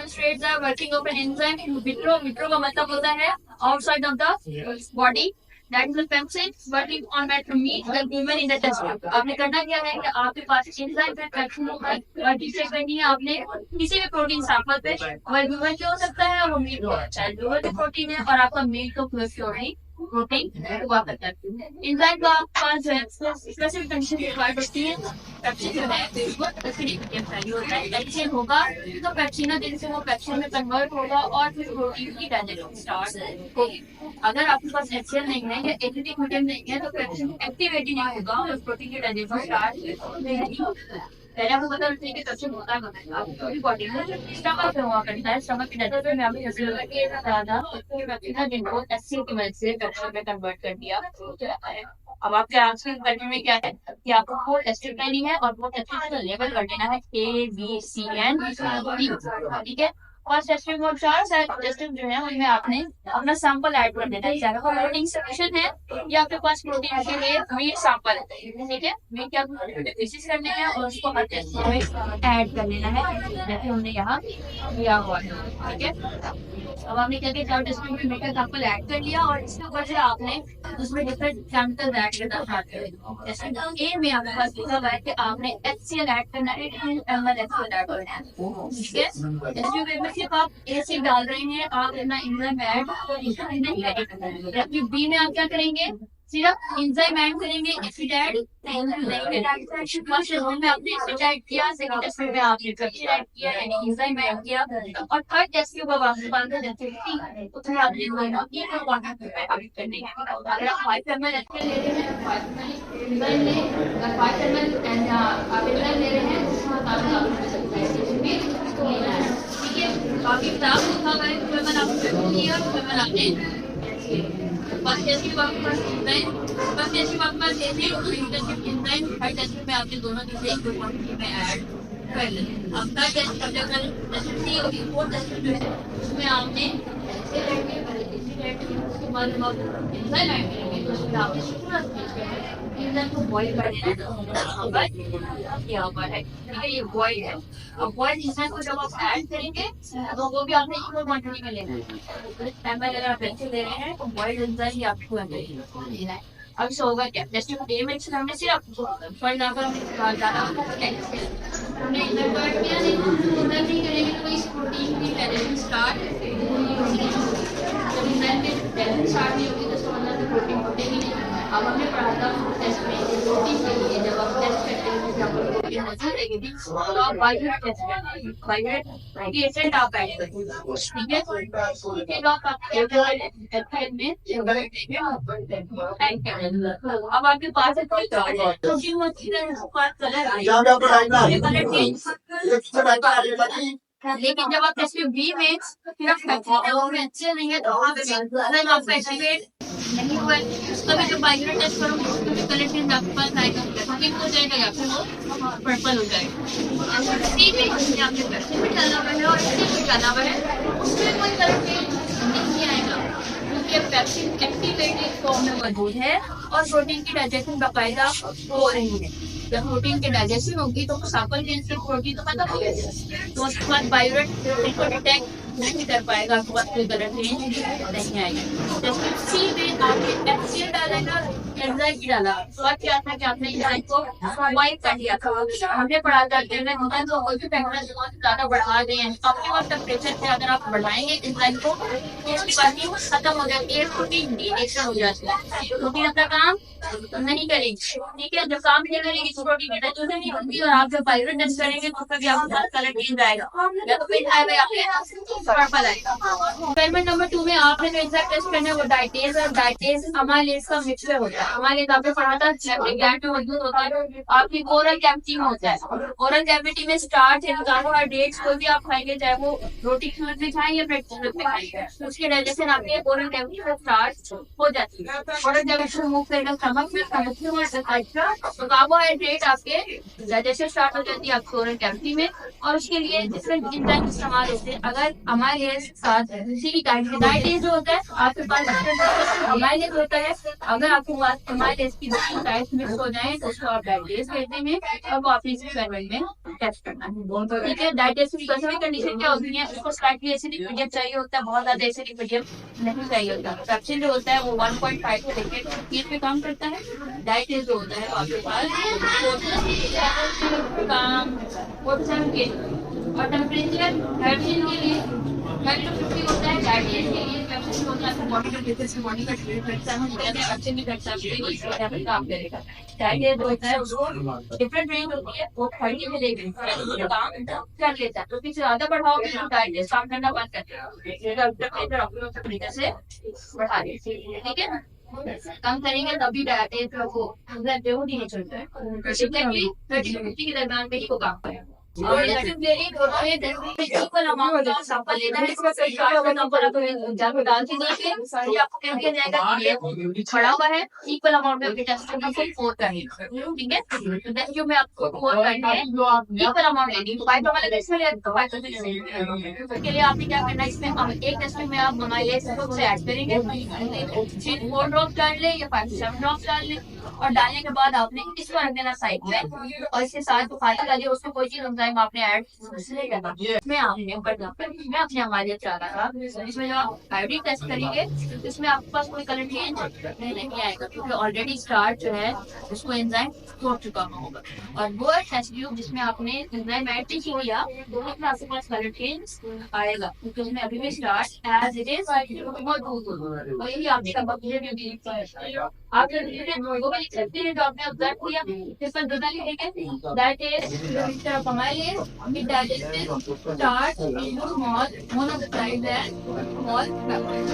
demonstrates the working of an enzyme in vitro. Vitro का मतलब होता है outside of the body. That is the pepsin working on that to meet the albumin in the test tube. आपने करना क्या है कि आपके पास enzyme पे pepsin होगा और डिटेक्ट करनी है आपने किसी भी प्रोटीन सैंपल पे। और albumin क्या हो सकता है और वो मीट हो सकता है। albumin प्रोटीन है और आपका मीट तो प्योरली प्रोटीन हुआ करता है। enzyme का पास जो है स्पेसिफिक कंडीशन रिक्वायर्ड होती है। पेप्सिन जो है वो एसिडिक वैल्यू होता है। पेप्सिन होगा तो पेप्सिना दिन से वो पेप्सिन में कन्वर्ट होगा और फिर प्रोटीन की डाइजेशन स्टार्ट होगी। अगर आपके पास HCl नहीं है या एसिडिक मीडियम नहीं है तो पेप्सिन एक्टिवेट ही नहीं होगा और प्रोटीन की डाइजेशन स्टार्ट नहीं होगा। पहले आपको पता होता है कि पेप्सिन होता है आपकी बॉडी में स्टमक पे हुआ करता है। स्टमक की डाइजेशन में आपने जैसे लगा कि ज्यादा पेप्सिन जिनको HCl की मदद से पेप्सिन में कन्वर्ट कर दिया जाता है। अब आपके आंसर करने में क्या है कि आपको फोर टेस्ट करनी है और वो टेस्ट लेवल कर देना है A B C and D, ठीक है। फर्स्ट टेस्टिंग और चार टेस्टिंग जो है उनमें आपने अपना सैंपल ऐड कर देना है। चाहे वो प्रोटीन सफिशिएंट है या आपके पास प्रोटीन के लिए मीट सैंपल है, ठीक है। मीट क्या बेसिस करने हैं और उसको हर टेस्ट में ऐड कर लेना है जैसे हमने यहाँ किया हुआ है, ठीक है। अब आपने क्या किया, चार टेस्टिंग में मीट का सैंपल ऐड कर लिया और इसके ऊपर से आपने उसमें डिफरेंट केमिकल्स ऐड करना स्टार्ट कर दिया। टेस्टिंग ए में आपके पास लिखा हुआ है कि आपने HCl ऐड करना है, 2 ml HCl ऐड करना है, ठीक है। टेस्टिंग में सिर्फ आप ए से डाल रहे हैं, आप अपना एंजाइम ऐड नहीं करेंगे। जबकि बी में आप क्या करेंगे, सिर्फ एंजाइम ऐड करेंगे, एसिड ऐड नहीं करेंगे। फर्स्ट टेस्ट में आपने एसिड ऐड किया, सेकंड टेस्ट में आपने पेप्सिन ऐड किया यानी एंजाइम ऐड किया और थर्ड टेस्ट के बाद आपके पास जैसे उसमें आपने क्वांटिटी में ऐड करनी है। अगर आप 5 ml HCl ले रहे हैं, 5 ml एंजाइम ले, अगर 5 ml आप एंजाइम ले रहे हैं उसमें आपने सब्सट्रेट में लेना है, ठीक है। बाकी किताब लिखा हुआ है पेपर आपने लिया, पेपर आपने बस जैसे आपके पास एंजाइम, बस जैसे आपके पास एंजाइम हर टेस्ट में आपने दोनों चीजें एक क्वांटिटी में ऐड कर लें। अब थर्ड टेस्ट का टेस्ट सी और फोर्थ टेस्ट जो है उसमें आपने एसिड ऐड किया, उसके बाद एंजाइम ऐड करेंगे तो उसमें आपने एंजाइम को बॉईल कर देना है। किया हुआ है, ठीक है, ये बॉईल है। अब बॉईल एंजाइम को जब आप ऐड करेंगे तो वो भी आपने इक्वल क्वांटिटी में लेना है। एमएल अगर आप ऐसे ले रहे हैं तो बॉइल्ड एंजाइम ही आपको लेना है। अब इससे होगा क्या, जैसे डे में हमने सिर्फ फॉर एग्जांपल हमने डाला हमने एंजाइम को ऐड किया, नहीं करेंगे तो इस प्रोटीन की डाइजेशन स्टार्ट होगी। जब एंजाइम की डाइजेशन स्टार्ट नहीं होगी तो इसका मतलब प्रोटीन बनेगी नहीं। अब हमने पढ़ा था टेस्ट में प्रोटीन के लिए जब आप टेस्ट करते हैं तो आपको प्रोटीन मौजूद रहेगी तो आप बायोरेट टेस्ट करेंगे, बायोरेट की एसिड आप ऐड करेंगे, ठीक है। फिर आप एल्काइल में ऐड करेंगे। अब आपके पास है कोई प्रोटीन मौजूद है, उसका कलर लेकिन जब आप टेस्ट में बी में सिर्फ HCl नहीं है तो वहाँ पे आपका एक्टिवेट नहीं हुआ है, उसका भी जो बायोरेट टेस्ट करोगे उसका भी कलर चेंज आपके पास आएगा, पिंक हो जाएगा या फिर वो पर्पल हो जाएगा। सी में आपने पेप्सिन भी डाला हुआ है और HCl भी डाला हुआ है, उसमें कोई कलर चेंज नहीं आएगा क्योंकि पेप्सिन एक्टिवेटेड फॉर्म में मौजूद है और प्रोटीन की डाइजेशन बाकायदा हो रही है। जब प्रोटीन की डाइजेशन होगी तो सैंपल के अंदर प्रोटीन तो खत्म हो जाएगा तो उसके बाद बायोरेट को डिटेक्ट नहीं कर पाएगा, आपके पास कोई कलर चेंज नहीं आएगा। जैसे सी में आपने HCl डाला ना, एंजाइम डाला तो अब क्या था कि आपने एंजाइम को वाइप कर दिया था। हमने पढ़ा था एंजाइम तो कोई भी फैक्टर ज्यादा बढ़ा दें ऑप्टिमम टेम्परेचर से अगर आप बढ़ाएंगे एंजाइम को तो उसकी बात खत्म हो जाती है, प्रोटीन डिनेचर हो जाती है, प्रोटीन अपना काम नहीं करेगी, ठीक है। जब काम नहीं करेगी तो प्रोटीन की डाइजेशन नहीं होगी और आप जब बायोरेट टेस्ट करेंगे तो फिर आपका कलर चेंज आएगा या तो फिर आएगा पर्पल आएगा। एक्सपेरिमेंट नंबर 2 में आपने जो एंजाइम टेस्ट करना है वो डाइटेज और डाइटेज अमाइलेज का मिक्सचर होता है। अमाइलेज आपने पढ़ा था ग्लैंड में मौजूद होता है, आपकी ओरल कैविटी में होता है। ओरल कैविटी में स्टार्च यानी कार्बोहाइड्रेट्स कोई भी आप खाएंगे चाहे वो रोटी के साथ में खाएं या ब्रेड के साथ में खाएंगे उसके डाइजेशन आपके ओरल कैविटी में स्टार्च हो जाती है। ओरल कैविटी मूव करेगा स्टमक में, तो कार्बोहाइड्रेट आपके डाइजेशन स्टार्ट हो जाती है आपके ओरल कैविटी में और उसके लिए डिफरेंट एंजाइम इस्तेमाल होते हैं। अगर अमाइलेज साथ किसी भी डाइटेज जो होता है आपके पास अमाइलेज होता है, अगर आपको बात बाद हमारे इसकी टाइप मिक्स हो जाए तो उसको आप डाइजेस्ट कहते हैं और वापिस भी गवर्नमेंट में टेस्ट करना है। ठीक है, डाइजेस्ट की भी कंडीशन क्या होती है, उसको स्लाइटली एसिडिक मीडियम चाहिए होता है, बहुत ज्यादा एसिडिक मीडियम नहीं चाहिए होता। पेप्सिन जो होता है वो 1.5 से लेकर 3 पे काम करता है। डाइजेस्ट जो होता है आपके पास काम 47 के और टेम्परेचर 13 के लिए 50 होता है। डाइजेस्ट के लिए पेप्सिन होता है बॉडी का डिफरेंस बॉडी का करता है, हम अच्छे भी करता है काम करेगा। डाइजेस्ट होता है उसको डिफरेंट रेंज होती है, वो 30 से लेकर काम कर लेता है। तो फिर ज्यादा बढ़ाओगे तो डाइजेस्ट काम करना बंद कर देगा, टेम्परेचर ऑप्टिमम तरीके से बढ़ा देगा। ठीक है, कम करेंगे तभी डायबिटीज वो नहीं चलता है, के दरम्यान में ही वो काम करेगा। इक्वल अमाउंट का सैंपल लेना है, डाल के देखिए आपको कह दिया जाएगा कि ये खड़ा हुआ है, इक्वल अमाउंट में टेस्ट आपको 4 करनी है। ठीक है, तो टेस्ट जो मैं आपको 4 करनी है, इक्वल अमाउंट लेनी है। 5 वाला टेस्ट में तो 5 के लिए आपने क्या करना है, इसमें हम एक टेस्ट में आप हमारे से ऐड करेंगे 4 ड्रॉप डाल ले या 5 से 7 ड्रॉप डाल ले, और डालने के बाद आपने इसको रख देना साइड में, और इसके साथ खाली डालिए उसमें कोई चीज एंजाइम आपने ऐड नहीं करना। इसमें आपने मैं अपने हमारे चाह रहा था इसमें जो आप आयोडीन टेस्ट करेंगे इसमें आपके पास कोई कलर चेंज नहीं आएगा, क्योंकि ऑलरेडी स्टार्च जो है उसको एंजाइम छोड़ चुका होगा। और वो टेस्ट ट्यूब जिसमें आपने एंजाइम ऐड नहीं किया उसमें आपके पास कलर चेंज आएगा, क्योंकि उसमें अभी भी स्टार्च एज इट इज वही आपने आप वो भी लिख सकते हैं जो आपने ऑब्जर्व किया, इस पर दूसरा लिखेंगे दैट इज तरफ हमारे लिए it digested starch into small monosaccharide and small peptides.